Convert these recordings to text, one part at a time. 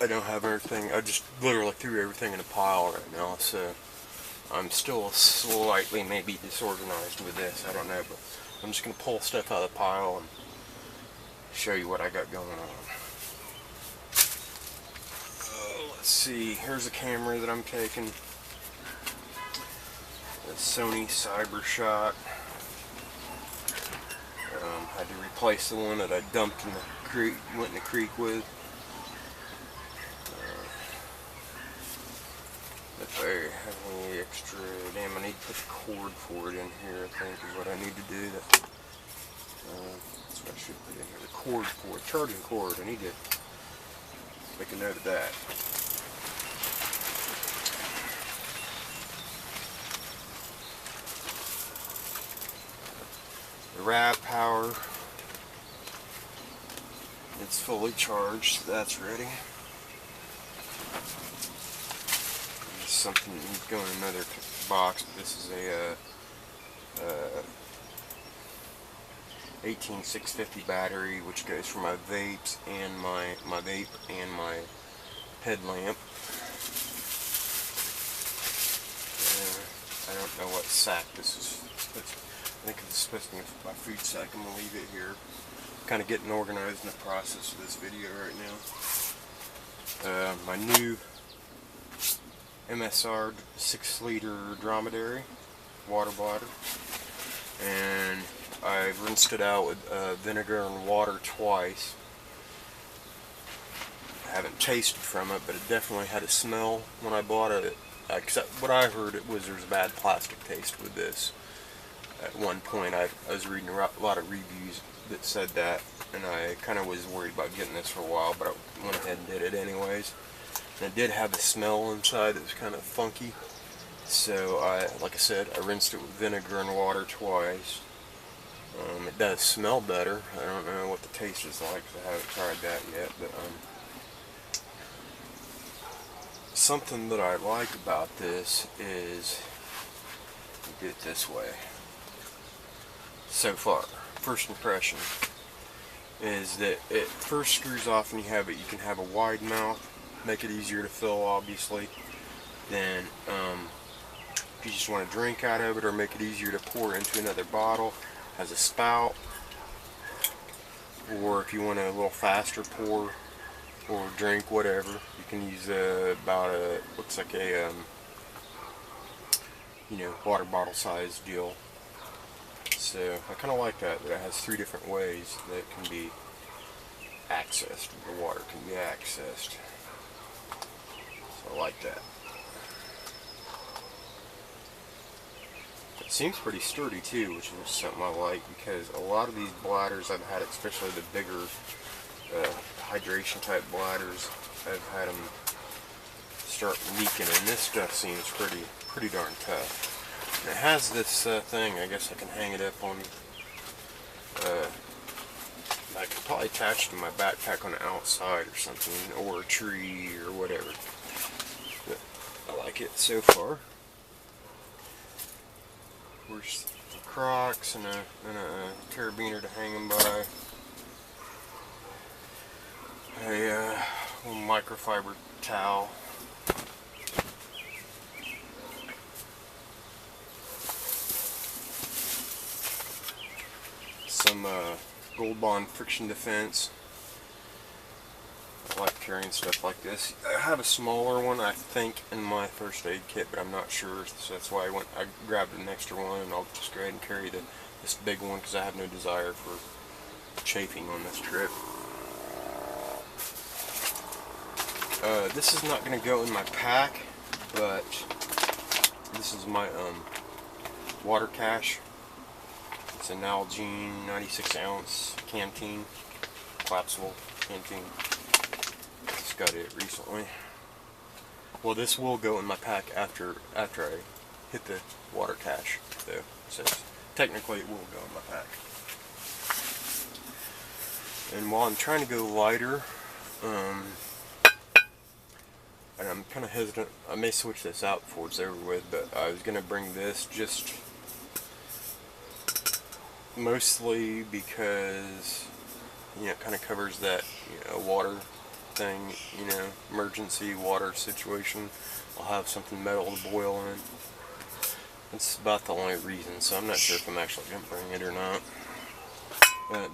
I don't have everything. I just literally threw everything in a pile right now, so I'm still slightly maybe disorganized with this. I don't know, but I'm just going to pull stuff out of the pile and show you what I got going on. Let's see. Here's a camera that I'm taking. The Sony CyberShot. Had to replace the one that I dumped in the creek, went in the creek with. If I have any extra, damn, I need to put the cord for it in here, I think is what I need to do. That's what I should put in here, the cord for it, charging cord. I need to make a note of that. The RAV power, it's fully charged, that's ready. Something that needs to go in another box, but this is a 18650 battery, which goes for my vapes and my vape and my headlamp. I don't know what sack this is. I think it's supposed to be my food sack. I'm gonna leave it here. Kind of getting organized in the process of this video right now. My new MSR 6-liter dromedary water bladder, and I've rinsed it out with vinegar and water twice. I haven't tasted from it, but it definitely had a smell when I bought it. Except what I heard it was there's a bad plastic taste with this. At one point I was reading a lot of reviews that said that, and I kind of was worried about getting this for a while, but I went ahead and did it anyways. And it did have a smell inside that was kind of funky, so like I said, I rinsed it with vinegar and water twice. It does smell better. I don't know what the taste is like because I haven't tried that yet, but something that I like about this is, do it this way. So far, first impression is that it first screws off and you can have a wide mouth, make it easier to fill obviously. Then if you just want to drink out of it or make it easier to pour into another bottle, has a spout. Or if you want a little faster pour or drink, whatever, you can use looks like a water bottle size deal. So I kind of like that it has 3 different ways that it can be accessed. The water can be accessed. So I like that. It seems pretty sturdy too, which is something I like, because a lot of these bladders I've had, especially the bigger hydration type bladders, I've had them start leaking, and this stuff seems pretty darn tough. And it has this thing, I guess I can hang it up on, I could probably attach it to my backpack on the outside or something, or a tree or whatever. But I like it so far. Of course, the Crocs and a carabiner to hang them by. A little microfiber towel. Some Gold Bond friction defense. I like carrying stuff like this. I have a smaller one, I think, in my first aid kit, but I'm not sure, so that's why I grabbed an extra one, and I'll just go ahead and carry this big one because I have no desire for chafing on this trip. This is not going to go in my pack, but this is my water cache. It's an Nalgene 96 ounce canteen, collapsible canteen. Just got it recently. Well, this will go in my pack after I hit the water cache, though. So technically it will go in my pack. And while I'm trying to go lighter, and I'm kind of hesitant, I may switch this out before it's over with, but I was going to bring this just mostly because you know, it kind of covers that, you know, water thing, you know, emergency water situation. I'll have something metal to boil in. That's about the only reason, so I'm not sure if I'm actually going to bring it or not.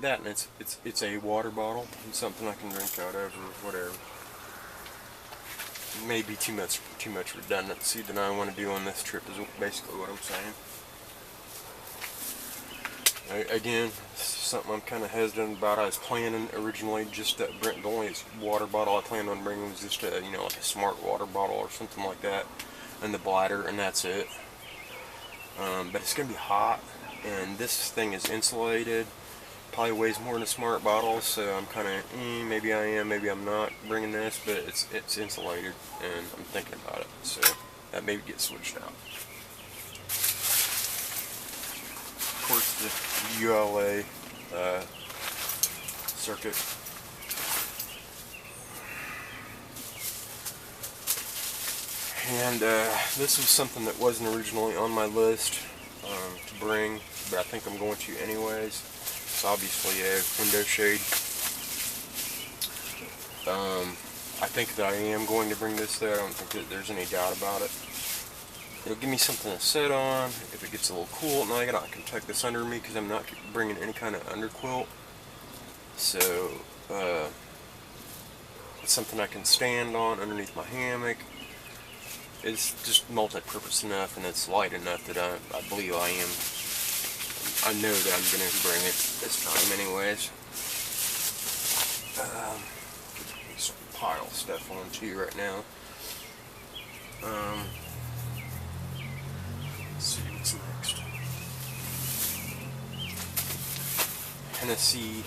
That, and it's a water bottle. It's something I can drink out of or whatever. Maybe too much redundancy than I want to do on this trip is basically what I'm saying. Again, something I'm kind of hesitant about. I was planning originally just the only water bottle I planned on bringing was just a, you know, like a smart water bottle or something like that, and the bladder, and that's it. But it's gonna be hot, and this thing is insulated. Probably weighs more than a smart bottle, so I'm kind of maybe I am, maybe I'm not bringing this, but it's insulated, and I'm thinking about it, so that maybe gets switched out. Of course, the ULA circuit. And this was something that wasn't originally on my list to bring, but I think I'm going to anyways. It's obviously a window shade. I think that I am going to bring this there. I don't think that there's any doubt about it. It'll give me something to sit on. If it gets a little cool at night, I can tuck this under me because I'm not bringing any kind of underquilt. So it's something I can stand on underneath my hammock. It's just multi-purpose enough, and it's light enough that I believe I know that I'm going to bring it this time anyways. Some pile stuff on too right now. Let's see what's next. Hennessy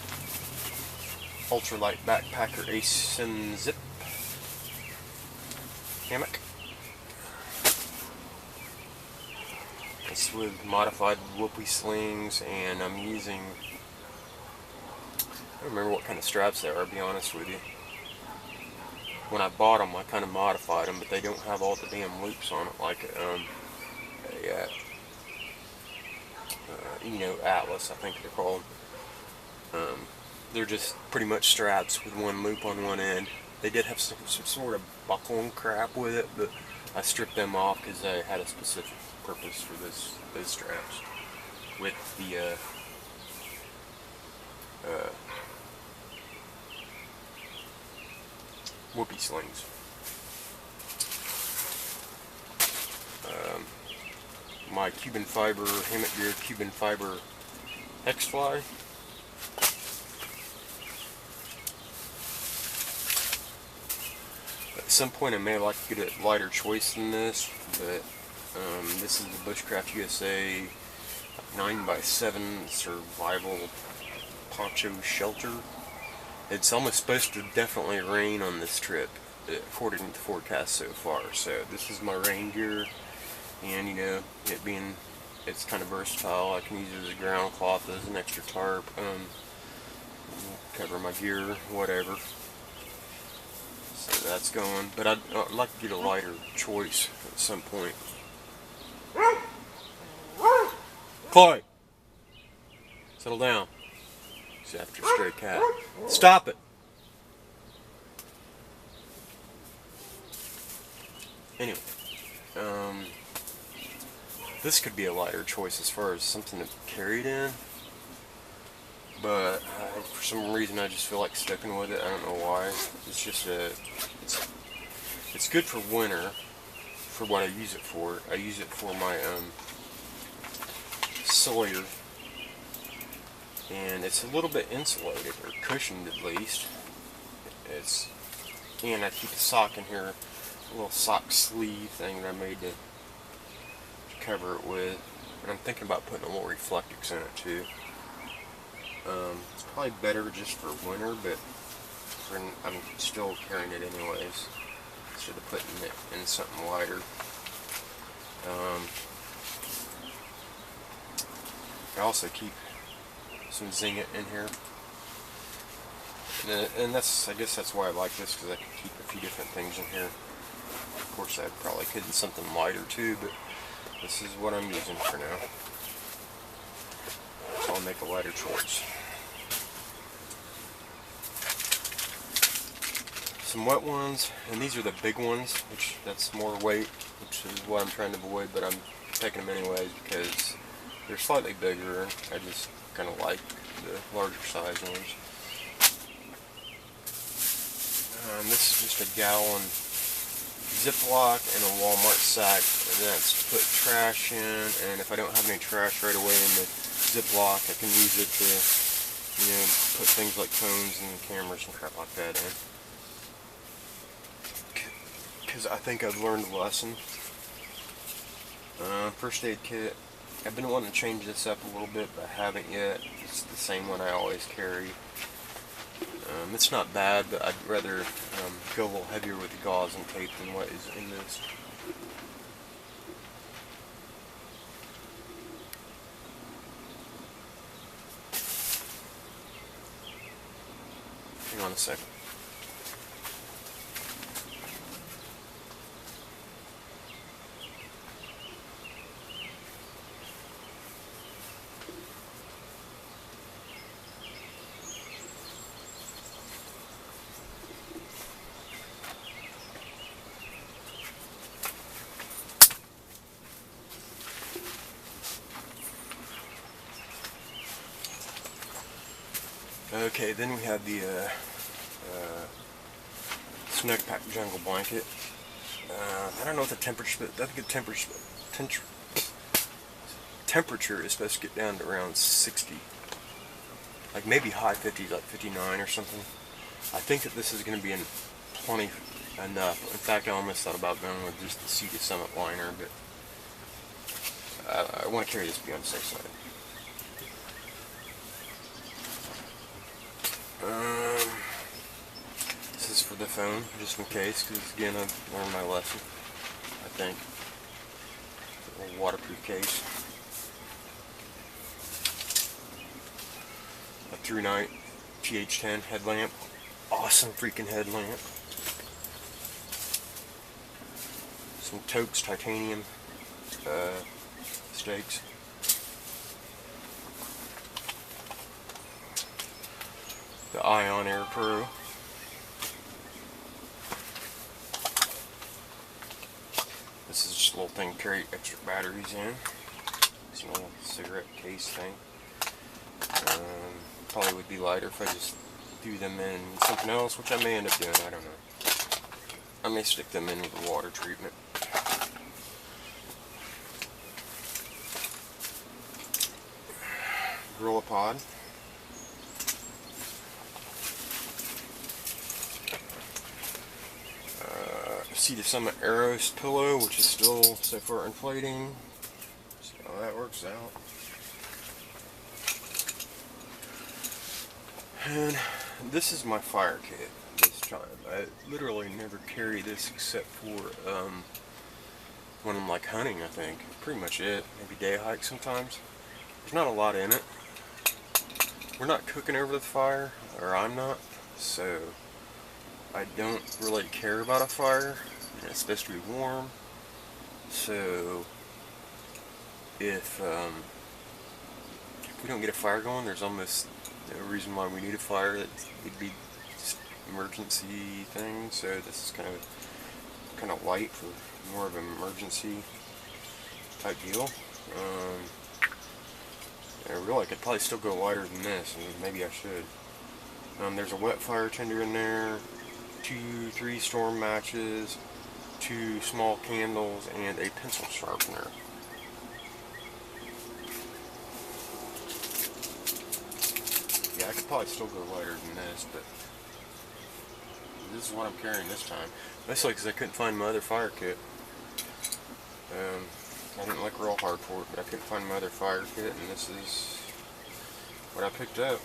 Ultralight Backpacker Ace and Zip hammock. It's with modified whoopee slings, and I'm using, I don't remember what kind of straps they are, to be honest with you. When I bought them, I kind of modified them, but they don't have all the damn loops on it like you know, Atlas, I think they're called. They're just pretty much straps with one loop on one end. They did have some sort of buckle crap with it, but I stripped them off because I had a specific purpose for those straps with the whoopee slings. My Cuban Fiber Hammock Gear Cuban Fiber Hexfly. At some point I may like to get a lighter choice than this, but this is the Bushcraft USA 9x7 survival poncho shelter. It's almost supposed to definitely rain on this trip, according to the forecast so far. So this is my rain gear, and you know, it's kind of versatile. I can use it as a ground cloth, as an extra tarp, cover my gear, whatever. So that's going, but I'd like to get a lighter choice at some point. Chloe, settle down. She's after a stray cat. Stop it. Anyway, this could be a lighter choice as far as something to carry it in, but for some reason I just feel like sticking with it. I don't know why. It's just it's good for winter, for what I use it for. I use it for my Sawyer, and it's a little bit insulated, or cushioned at least. And I keep a sock in here, a little sock sleeve thing that I made to cover it with. And I'm thinking about putting a little Reflectix in it too. It's probably better just for winter, but I'm still carrying it anyways, instead of putting it in something lighter. I also keep some Zinget in here, and I guess that's why I like this, because I can keep a few different things in here. Of course, I probably could in something lighter too, but this is what I'm using for now. So I'll make a lighter choice. some wet ones, and these are the big ones, which that's more weight, which is what I'm trying to avoid, but I'm taking them anyways because they're slightly bigger. I just kind of like the larger size ones. This is just a gallon Ziploc and a Walmart sack, and that's to put trash in, and if I don't have any trash right away in the Ziploc, I can use it to, you know, put things like phones and cameras and crap like that in. Because I think I've learned a lesson. First aid kit. I've been wanting to change this up a little bit, but I haven't yet. It's the same one I always carry. It's not bad, but I'd rather go a little heavier with the gauze and tape than what is in this. Hang on a second. Okay, then we have the Snug Pack Jungle Blanket. I don't know what the temperature, but I think the temperature is supposed to get down to around 60. Like maybe high 50s, like 59 or something. I think that this is going to be plenty enough. In fact, I almost thought about going with just the Sea to Summit liner, but I want to carry this beyond the safe side. This is for the phone, just in case, because again, I've learned my lesson, I think. A little waterproof case. A Through Night TH10 headlamp. Awesome freaking headlamp. Some Toaks titanium stakes. The Ion Air Pro. This is just a little thing to carry extra batteries in. It's a little cigarette case thing. Probably would be lighter if I just threw them in something else, which I may end up doing, I don't know. I may stick them in with the water treatment. GorillaPod. Sea to Summit Aeros pillow, which is still so far inflating. See how that works out. And this is my fire kit this time. I literally never carry this except for when I'm like hunting, I think. Pretty much it. Maybe day hike sometimes. There's not a lot in it. We're not cooking over the fire, or I'm not, so I don't really care about a fire. It's supposed to be warm, so if we don't get a fire going, there's almost no reason why we need a fire. It'd be just emergency thing. So this is kind of light for more of an emergency type deal. I really could probably still go lighter than this, and maybe I should. There's a wet fire tender in there, 3 storm matches, 2 small candles, and a pencil sharpener. Yeah, I could probably still go lighter than this, but this is what I'm carrying this time. Mostly because I couldn't find my other fire kit. I didn't look real hard for it, but I couldn't find my other fire kit, and this is what I picked up.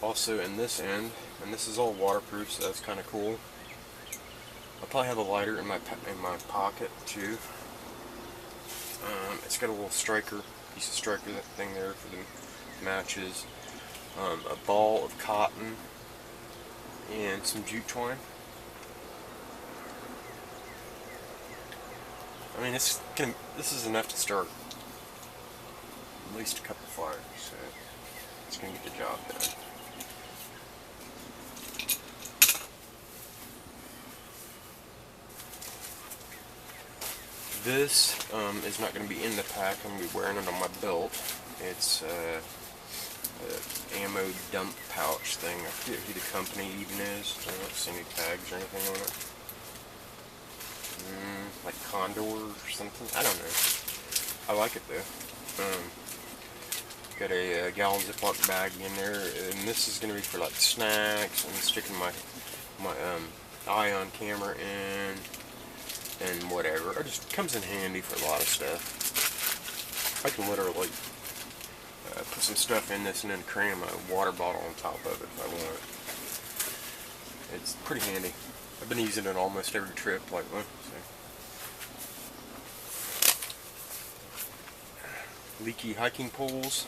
Also in this end, and this is all waterproof, so that's kind of cool. I'll probably have a lighter in my pocket too. It's got a little piece of striker thing there for the matches. A ball of cotton and some jute twine. I mean, this is enough to start at least a couple fires, so it's gonna get the job done. This is not going to be in the pack. I'm going to be wearing it on my belt. It's a ammo dump pouch thing. I forget who the company even is. I don't see any tags or anything on it. Like Condor or something. I don't know. I like it though. Got a gallon Ziploc bag in there, and this is going to be for like snacks and sticking my Ion camera in and whatever. It just comes in handy for a lot of stuff. I can literally put some stuff in this and then cram a water bottle on top of it if I want. It's pretty handy. I've been using it almost every trip lately. So. Leaky hiking poles.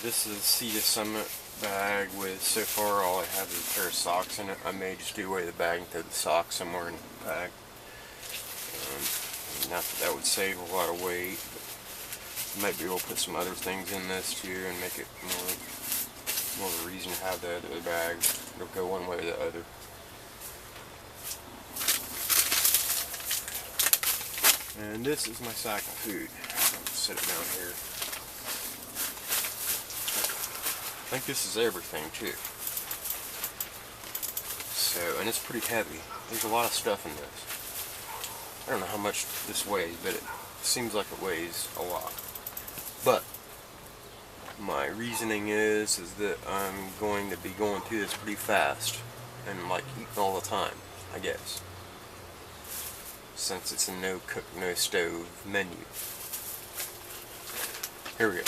This is Sea to Summit bag with, so far all I have is a pair of socks in it. I may just do away with the bag and throw the socks somewhere in the bag. Not that that would save a lot of weight, but might be able to put some other things in this too and make it more of a reason to have the other bag. It'll go one way or the other. And this is my sack of food. I'll set it down here. I think this is everything too. So, and it's pretty heavy. There's a lot of stuff in this. I don't know how much this weighs, but it seems like it weighs a lot. But my reasoning is that I'm going to be going through this pretty fast and like eating all the time, I guess. Since it's a no cook, no stove menu. Here we go.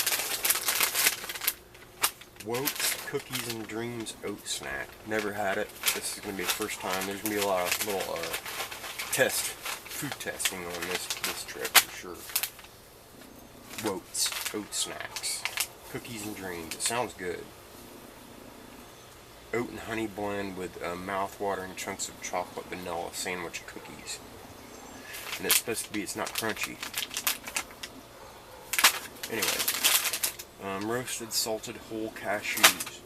Woke's Cookies and Dreams Oat Snack. Never had it. This is going to be the first time. There's going to be a lot of little food testing on this trip for sure. Woke's Oat Snacks. Cookies and Dreams. It sounds good. Oat and honey blend with mouth-watering chunks of chocolate vanilla sandwich cookies. And it's supposed to be, it's not crunchy. Anyway. Roasted salted whole cashews.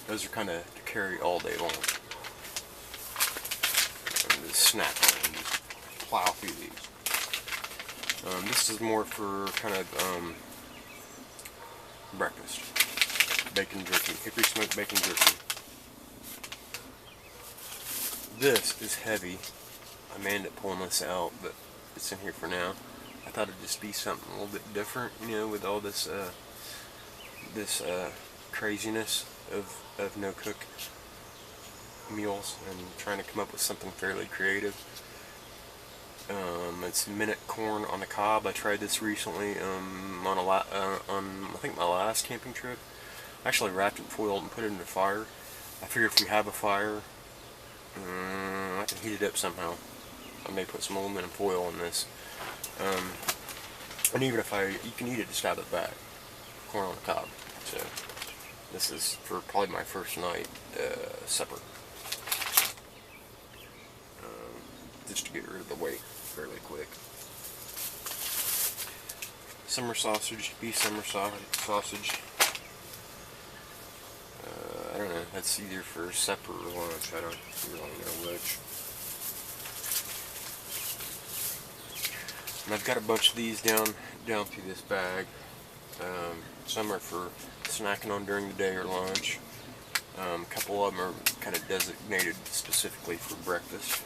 Those are kind of to carry all day long. And just snack on and just plow through these. This is more for kind of breakfast. Bacon jerky, hickory smoked bacon jerky. This is heavy. I may end up pulling this out, but it's in here for now. I thought it'd just be something a little bit different, you know, with all this craziness of no-cook meals and trying to come up with something fairly creative. It's minute corn on the cob. I tried this recently on I think my last camping trip. I actually wrapped it in foil and put it in the fire. I figured if we have a fire, I can heat it up somehow. I may put some aluminum foil in this. And even if you can eat it just out of the bag. Corn on the cob. So, this is for probably my first night supper. Just to get rid of the weight fairly quick. Summer sausage, beef summer sausage. I don't know, that's either for supper or lunch, I don't really know which. And I've got a bunch of these down through this bag. Some are for snacking on during the day or lunch. A couple of them are kind of designated specifically for breakfast.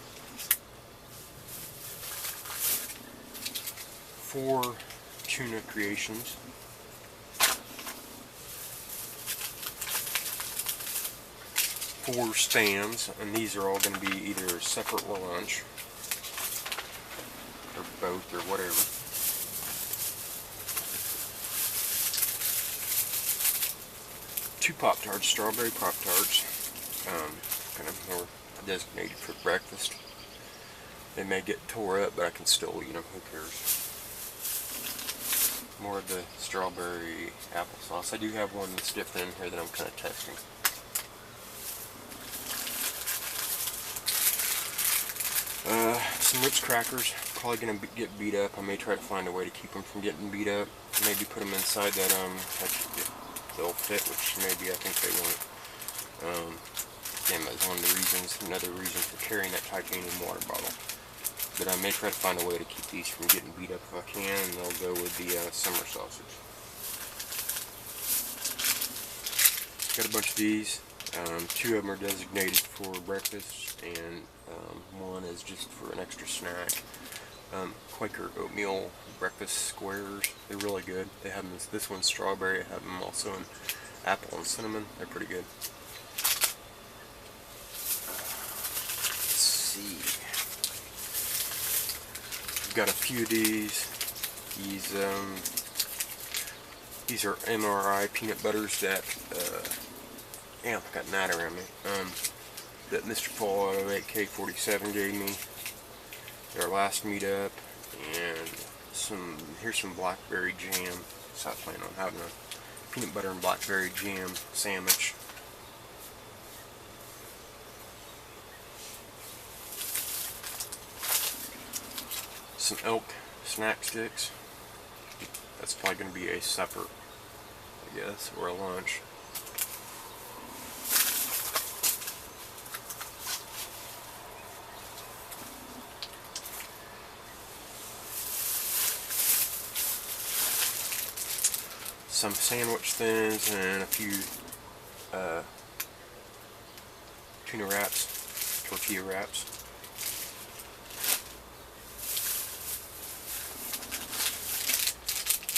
4 tuna creations. 4 spans, and these are all going to be either separate or lunch. Or both, or whatever. Two Pop-Tarts, strawberry Pop-Tarts. Kind of more designated for breakfast. They may get tore up, but I can still eat them, who cares. More of the strawberry applesauce. I do have one that's different in here that I'm kind of testing. Some Ritz crackers, probably going to get beat up. I may try to find a way to keep them from getting beat up. Maybe put them inside that they'll fit, which maybe I think they won't. Again, that's one of the reasons, another reason for carrying that titanium water bottle. But I may try to find a way to keep these from getting beat up if I can, and they'll go with the summer sausage. Got a bunch of these. 2 of them are designated for breakfast, and one is just for an extra snack. Quaker oatmeal breakfast squares. They're really good. They have them. This one's strawberry. I have them also in apple and cinnamon. They're pretty good. Let's see. We've got a few of these. These are MRI peanut butters that I've got gnat around me. That Mr. Paul out of 8K47 gave me at our last meetup, and here's some blackberry jam. So I plan on having a peanut butter and blackberry jam sandwich. Some elk snack sticks. That's probably going to be a supper, I guess, or a lunch. Some sandwich thins and a few tuna wraps, tortilla wraps.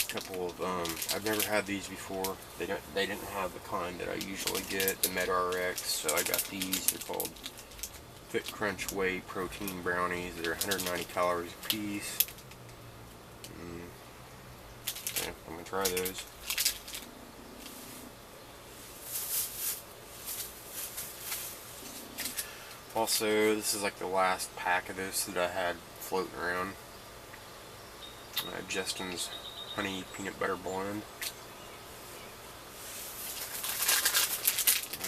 A couple of I've never had these before. They didn't have the kind that I usually get, the MedRx. So I got these. They're called Fit Crunch Whey Protein Brownies. They're 190 calories a piece. Okay, I'm gonna try those. Also, this is like the last pack of this that I had floating around. Justin's honey peanut butter blend.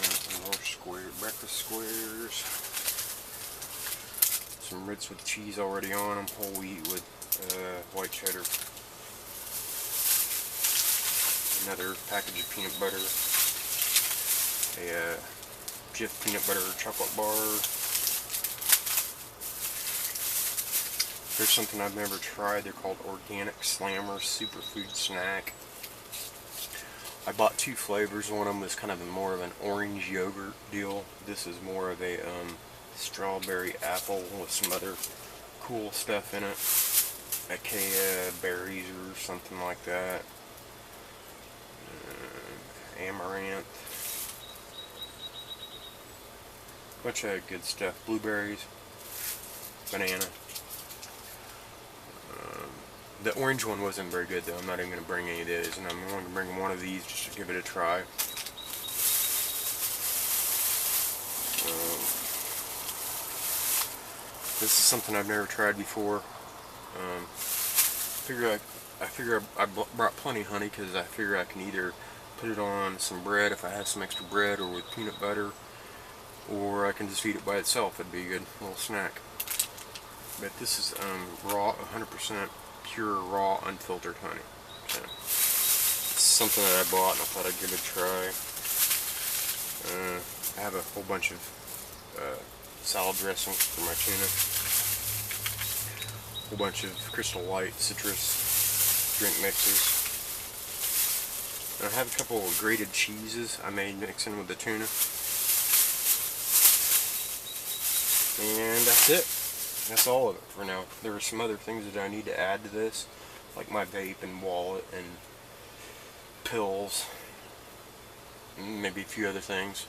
Some more breakfast squares. Some Ritz with cheese already on them. Whole wheat with white cheddar. Another package of peanut butter. A Jif peanut butter chocolate bar. Here's something I've never tried. They're called Organic Slammer Superfood Snack. I bought 2 flavors. One of them was kind of more of an orange yogurt deal. This is more of a strawberry apple with some other cool stuff in it. Acacia berries or something like that. Amaranth. Bunch of good stuff. Blueberries. Banana. The orange one wasn't very good though. I'm not even going to bring any of those, and I'm going to bring one of these just to give it a try. This is something I've never tried before. I figure I brought plenty of honey because I figure I can either put it on some bread if I have some extra bread, or with peanut butter, or I can just eat it by itself. It'd be a good little snack. But this is raw, 100% pure raw unfiltered honey. So it's something that I bought and I thought I'd give it a try. I have a whole bunch of salad dressings for my tuna. A whole bunch of Crystal Light citrus drink mixes. And I have a couple of grated cheeses I made mixing with the tuna. And that's it. That's all of it for now. There are some other things that I need to add to this, like my vape and wallet and pills, and maybe a few other things.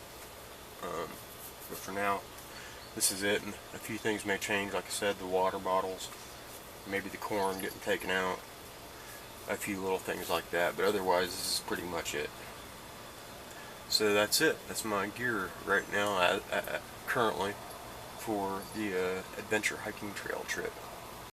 But for now, this is it. And a few things may change, like I said, the water bottles, maybe the corn getting taken out, a few little things like that. But otherwise, this is pretty much it. So that's it. That's my gear right now, currently, for the adventure hiking trail trip.